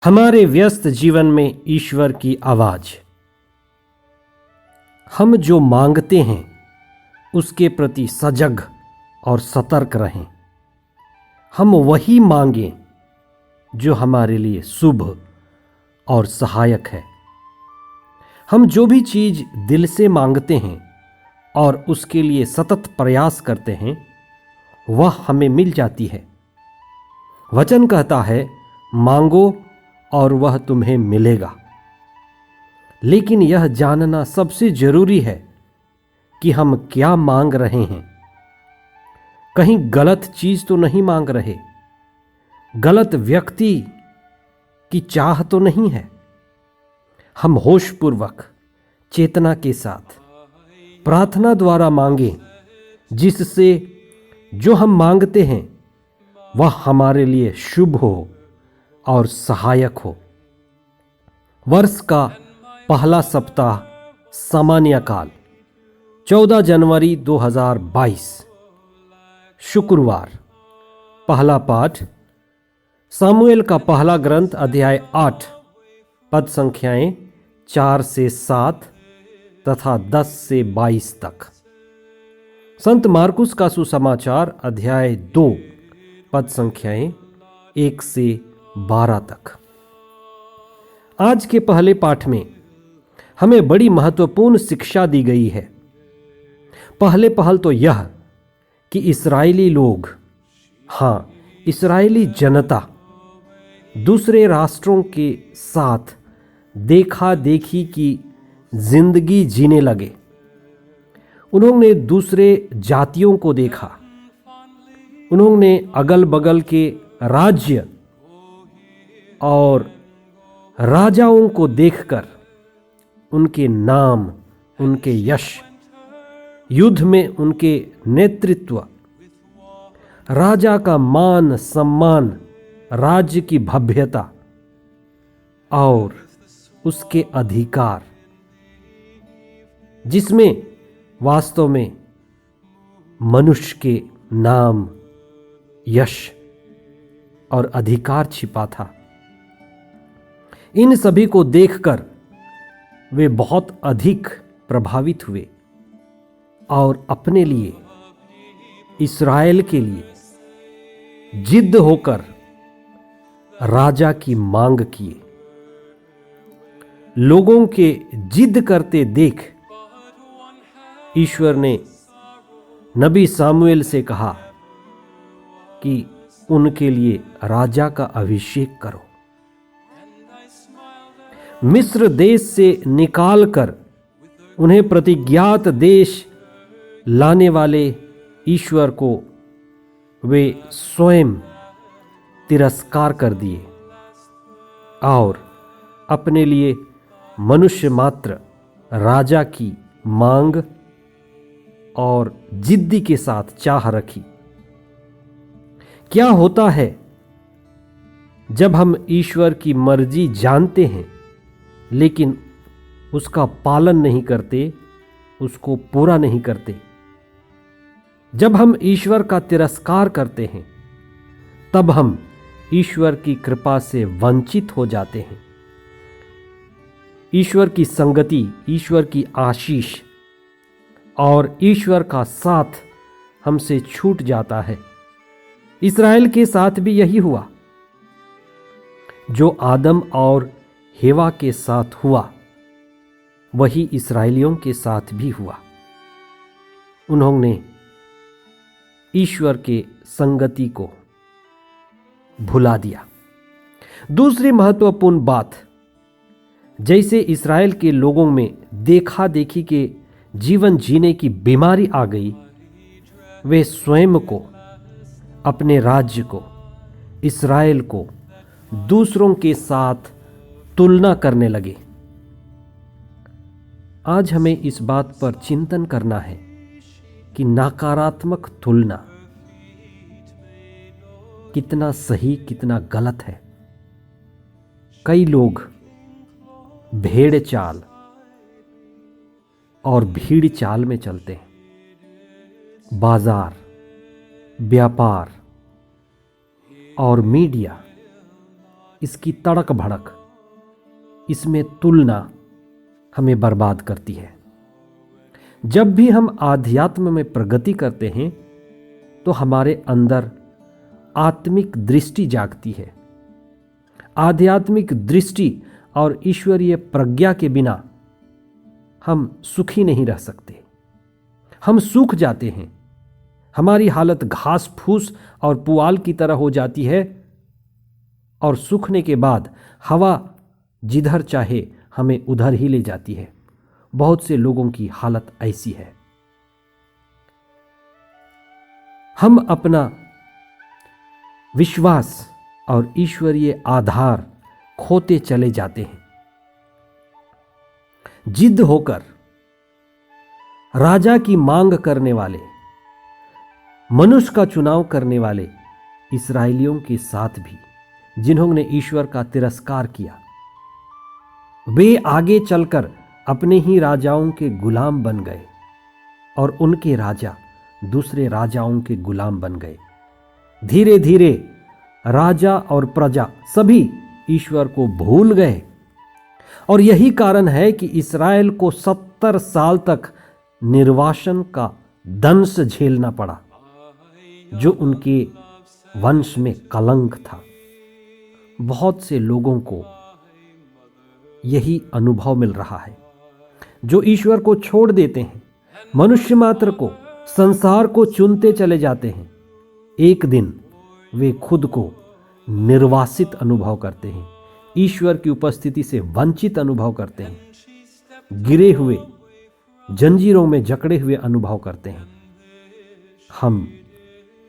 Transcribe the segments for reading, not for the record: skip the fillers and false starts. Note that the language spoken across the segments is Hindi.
हमारे व्यस्त जीवन में ईश्वर की आवाज। हम जो मांगते हैं उसके प्रति सजग और सतर्क रहें। हम वही मांगें जो हमारे लिए शुभ और सहायक है। हम जो भी चीज दिल से मांगते हैं और उसके लिए सतत प्रयास करते हैं वह हमें मिल जाती है। वचन कहता है, मांगो और वह तुम्हें मिलेगा। लेकिन यह जानना सबसे जरूरी है कि हम क्या मांग रहे हैं। कहीं गलत चीज तो नहीं मांग रहे, गलत व्यक्ति की चाह तो नहीं है। हम होशपूर्वक चेतना के साथ प्रार्थना द्वारा मांगे, जिससे जो हम मांगते हैं वह हमारे लिए शुभ हो और सहायक हो। वर्ष का पहला सप्ताह सामान्य काल 14 जनवरी 2022 शुक्रवार। पहला पाठ सामुएल का पहला ग्रंथ अध्याय 8 पद संख्याएं 4 से 7 तथा 10 से 22 तक। संत मार्कुस का सुसमाचार अध्याय 2 पद संख्याएं 1 से 12 तक। आज के पहले पाठ में हमें बड़ी महत्वपूर्ण शिक्षा दी गई है। पहल तो यह कि इस्राएली लोग, इस्राएली जनता दूसरे राष्ट्रों के साथ देखा देखी की जिंदगी जीने लगे। उन्होंने दूसरे जातियों को देखा, उन्होंने अगल बगल के राज्य और राजाओं को देखकर उनके नाम, उनके यश, युद्ध में उनके नेतृत्व, राजा का मान सम्मान, राज्य की भव्यता और उसके अधिकार, जिसमें वास्तव में मनुष्य के नाम, यश और अधिकार छिपा था। इन सभी को देखकर वे बहुत अधिक प्रभावित हुए और अपने लिए, इस्राएल के लिए जिद्द होकर राजा की मांग किए। लोगों के जिद करते देख ईश्वर ने नबी सामुएल से कहा कि उनके लिए राजा का अभिषेक करो। मिस्र देश से निकालकर उन्हें प्रतिज्ञात देश लाने वाले ईश्वर को वे स्वयं तिरस्कार कर दिए और अपने लिए मनुष्य मात्र राजा की मांग और जिद्दी के साथ चाह रखी। क्या होता है जब हम ईश्वर की मर्जी जानते हैं लेकिन उसका पालन नहीं करते, उसको पूरा नहीं करते? जब हम ईश्वर का तिरस्कार करते हैं तब हम ईश्वर की कृपा से वंचित हो जाते हैं। ईश्वर की संगति, ईश्वर की आशीष और ईश्वर का साथ हमसे छूट जाता है। इस्राएल के साथ भी यही हुआ। जो आदम और हेवा के साथ हुआ वही इस्राएलियों के साथ भी हुआ। उन्होंने ईश्वर के संगति को भुला दिया। दूसरी महत्वपूर्ण बात, जैसे इस्राएल के लोगों में देखा देखी के जीवन जीने की बीमारी आ गई, वे स्वयं को, अपने राज्य को, इस्राएल को दूसरों के साथ तुलना करने लगे। आज हमें इस बात पर चिंतन करना है कि नकारात्मक तुलना कितना सही, कितना गलत है। कई लोग भेड़ चाल और भीड़ चाल में चलते हैं। बाजार, व्यापार और मीडिया इसकी तड़क भड़क, इसमें तुलना हमें बर्बाद करती है। जब भी हम आध्यात्म में प्रगति करते हैं तो हमारे अंदर आत्मिक दृष्टि जागती है। आध्यात्मिक दृष्टि और ईश्वरीय प्रज्ञा के बिना हम सुखी नहीं रह सकते। हम सूख जाते हैं। हमारी हालत घास फूस और पुआल की तरह हो जाती है और सूखने के बाद हवा जिधर चाहे हमें उधर ही ले जाती है। बहुत से लोगों की हालत ऐसी है। हम अपना विश्वास और ईश्वरीय आधार खोते चले जाते हैं। जिद होकर राजा की मांग करने वाले, मनुष्य का चुनाव करने वाले इस्राएलियों के साथ भी जिन्होंने ईश्वर का तिरस्कार किया, वे आगे चलकर अपने ही राजाओं के गुलाम बन गए और उनके राजा दूसरे राजाओं के गुलाम बन गए। धीरे धीरे राजा और प्रजा सभी ईश्वर को भूल गए और यही कारण है कि इस्राएल को 70 साल तक निर्वासन का दंश झेलना पड़ा, जो उनके वंश में कलंक था। बहुत से लोगों को यही अनुभव मिल रहा है, जो ईश्वर को छोड़ देते हैं, मनुष्य मात्र को, संसार को चुनते चले जाते हैं। एक दिन वे खुद को निर्वासित अनुभव करते हैं, ईश्वर की उपस्थिति से वंचित अनुभव करते हैं, गिरे हुए, जंजीरों में जकड़े हुए अनुभव करते हैं। हम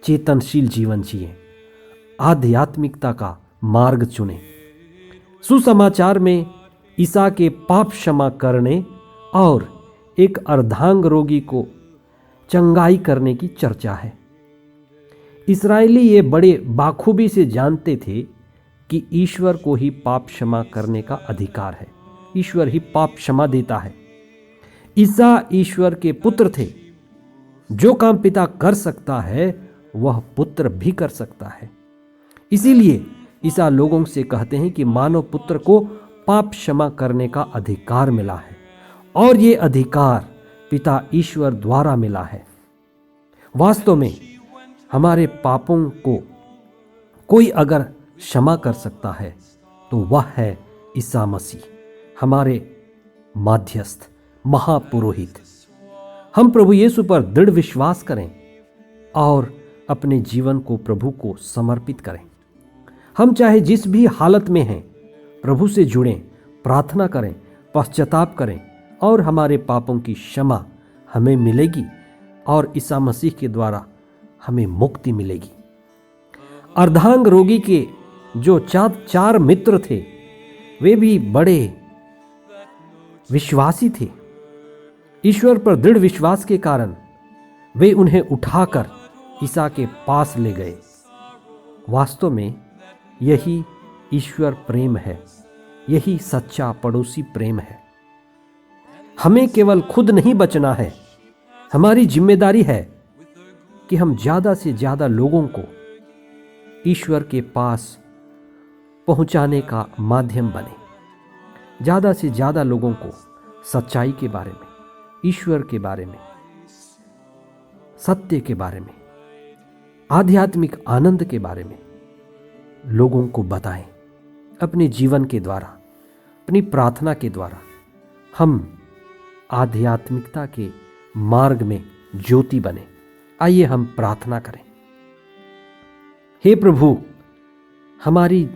चेतनशील जीवन जिए, आध्यात्मिकता का मार्ग चुने। सुसमाचार में ईसा के पाप क्षमा करने और एक अर्धांग रोगी को चंगाई करने की चर्चा है। इस्राएली ये बड़े बाखूबी से जानते थे कि ईश्वर को ही पाप क्षमा करने का अधिकार है। ईश्वर ही पाप क्षमा देता है। ईसा ईश्वर के पुत्र थे। जो काम पिता कर सकता है वह पुत्र भी कर सकता है। इसीलिए ईसा लोगों से कहते हैं कि मानव पुत्र को पाप क्षमा करने का अधिकार मिला है और ये अधिकार पिता ईश्वर द्वारा मिला है। वास्तव में हमारे पापों को कोई अगर क्षमा कर सकता है तो वह है ईसा मसीह, हमारे माध्यस्थ महापुरोहित। हम प्रभु यीशु पर दृढ़ विश्वास करें और अपने जीवन को प्रभु को समर्पित करें। हम चाहे जिस भी हालत में हैं, प्रभु से जुड़ें, प्रार्थना करें, पश्चाताप करें और हमारे पापों की क्षमा हमें मिलेगी और ईसा मसीह के द्वारा हमें मुक्ति मिलेगी। अर्धांग रोगी के जो चार मित्र थे, वे भी बड़े विश्वासी थे। ईश्वर पर दृढ़ विश्वास के कारण वे उन्हें उठाकर ईसा के पास ले गए। वास्तव में यही ईश्वर प्रेम है, यही सच्चा पड़ोसी प्रेम है। हमें केवल खुद नहीं बचना है, हमारी जिम्मेदारी है कि हम ज़्यादा से ज़्यादा लोगों को ईश्वर के पास पहुंचाने का माध्यम बने। ज़्यादा से ज़्यादा लोगों को सच्चाई के बारे में, ईश्वर के बारे में, सत्य के बारे में, आध्यात्मिक आनंद के बारे में लोगों को बताएं। अपने जीवन के द्वारा, अपनी प्रार्थना के द्वारा हम आध्यात्मिकता के मार्ग में ज्योति बने। आइए हम प्रार्थना करें। हे प्रभु, हमारी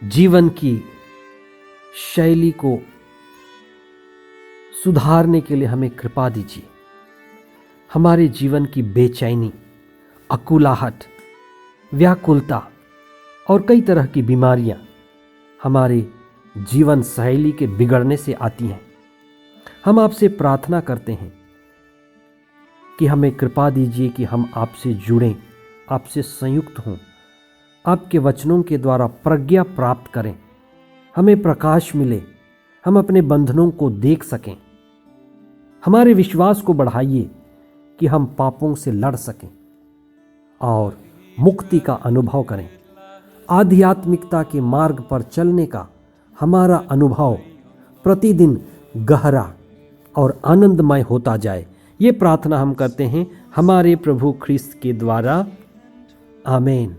जीवन की शैली को सुधारने के लिए हमें कृपा दीजिए। हमारे जीवन की बेचैनी, अकुलाहट, व्याकुलता और कई तरह की बीमारियां हमारे जीवन शैली के बिगड़ने से आती हैं। हम आपसे प्रार्थना करते हैं कि हमें कृपा दीजिए कि हम आपसे जुड़ें, आपसे संयुक्त हों, आपके वचनों के द्वारा प्रज्ञा प्राप्त करें, हमें प्रकाश मिले, हम अपने बंधनों को देख सकें। हमारे विश्वास को बढ़ाइए कि हम पापों से लड़ सकें और मुक्ति का अनुभव करें। आध्यात्मिकता के मार्ग पर चलने का हमारा अनुभव प्रतिदिन गहरा और आनंदमय होता जाए। ये प्रार्थना हम करते हैं हमारे प्रभु ख्रिस्त के द्वारा। आमीन।